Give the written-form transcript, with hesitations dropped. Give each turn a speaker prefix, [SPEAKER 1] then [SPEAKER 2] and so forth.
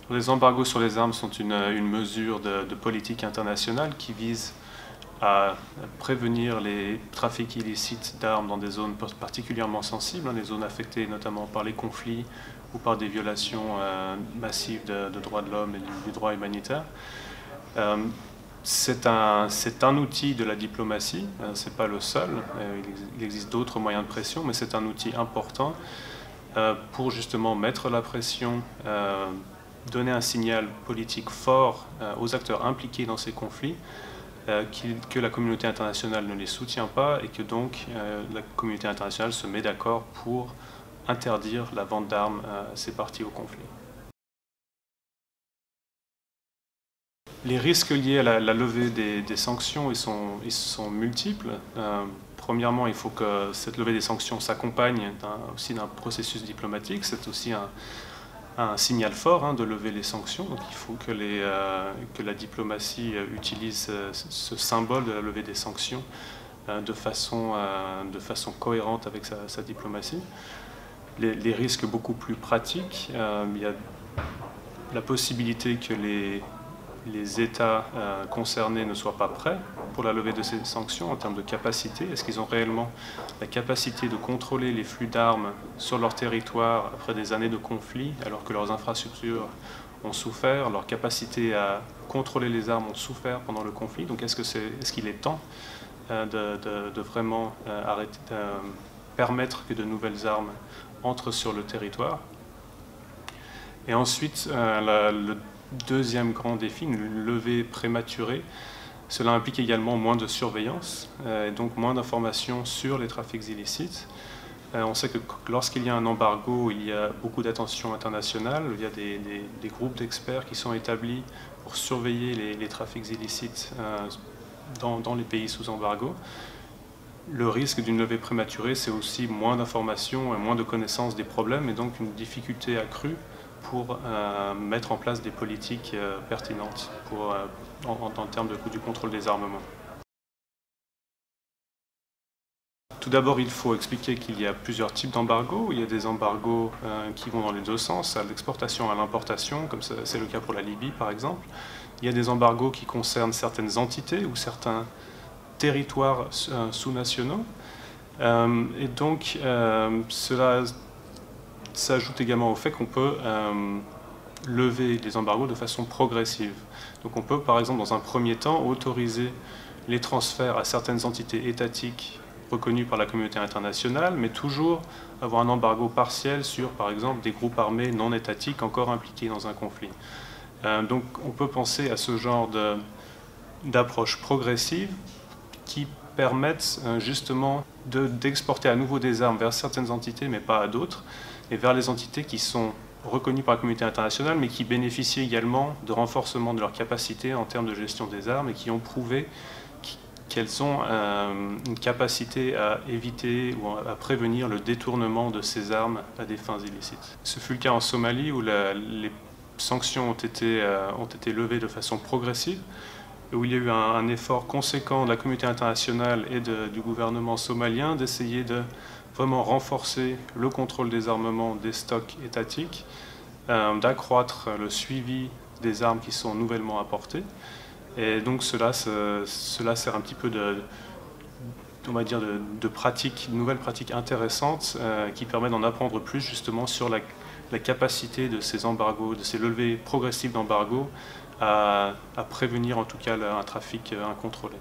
[SPEAKER 1] Les embargos sur les armes sont une mesure de politique internationale qui vise à prévenir les trafics illicites d'armes dans des zones particulièrement sensibles, des zones affectées notamment par les conflits ou par des violations massives de droits de l'homme et du droit humanitaire. C'est un outil de la diplomatie, ce n'est pas le seul, il existe d'autres moyens de pression, mais c'est un outil important pour justement mettre la pression, donner un signal politique fort aux acteurs impliqués dans ces conflits, que la communauté internationale ne les soutient pas et que donc la communauté internationale se met d'accord pour interdire la vente d'armes à ces parties au conflit. Les risques liés à la levée des sanctions ils sont multiples. Premièrement, il faut que cette levée des sanctions s'accompagne aussi d'un processus diplomatique. C'est aussi un signal fort de lever les sanctions. Donc il faut que la diplomatie utilise ce symbole de la levée des sanctions de façon cohérente avec sa diplomatie. Les risques beaucoup plus pratiques, il y a la possibilité que les États concernés ne soient pas prêts pour la levée de ces sanctions en termes de capacité. Est-ce qu'ils ont réellement la capacité de contrôler les flux d'armes sur leur territoire après des années de conflit, alors que leurs infrastructures ont souffert, leur capacité à contrôler les armes ont souffert pendant le conflit? Donc est-ce qu'il est temps de vraiment permettre que de nouvelles armes entrent sur le territoire? Et ensuite, le deuxième grand défi, une levée prématurée, cela implique également moins de surveillance et donc moins d'informations sur les trafics illicites. On sait que lorsqu'il y a un embargo, il y a beaucoup d'attention internationale, il y a des groupes d'experts qui sont établis pour surveiller les trafics illicites dans les pays sous embargo. Le risque d'une levée prématurée, c'est aussi moins d'informations et moins de connaissances des problèmes et donc une difficulté accrue pour mettre en place des politiques pertinentes en termes du contrôle des armements. Tout d'abord, il faut expliquer qu'il y a plusieurs types d'embargos. Il y a des embargos qui vont dans les deux sens, à l'exportation et à l'importation, comme c'est le cas pour la Libye par exemple. Il y a des embargos qui concernent certaines entités ou certains territoires sous-nationaux. Et donc, cela s'ajoute également au fait qu'on peut lever les embargos de façon progressive. Donc on peut par exemple dans un premier temps autoriser les transferts à certaines entités étatiques reconnues par la communauté internationale, mais toujours avoir un embargo partiel sur par exemple des groupes armés non étatiques encore impliqués dans un conflit. Donc on peut penser à ce genre d'approche progressive qui permettent justement d'exporter à nouveau des armes vers certaines entités mais pas à d'autres, et vers les entités qui sont reconnues par la communauté internationale, mais qui bénéficient également de renforcement de leur capacité en termes de gestion des armes et qui ont prouvé qu'elles ont une capacité à éviter ou à prévenir le détournement de ces armes à des fins illicites. Ce fut le cas en Somalie où les sanctions ont été levées de façon progressive, où il y a eu un effort conséquent de la communauté internationale et du gouvernement somalien d'essayer de vraiment renforcer le contrôle des armements des stocks étatiques, d'accroître le suivi des armes qui sont nouvellement apportées. Et donc cela sert un petit peu de nouvelles pratiques intéressantes qui permettent d'en apprendre plus justement sur la capacité de ces embargos, de ces levées progressives d'embargo à prévenir en tout cas un trafic incontrôlé.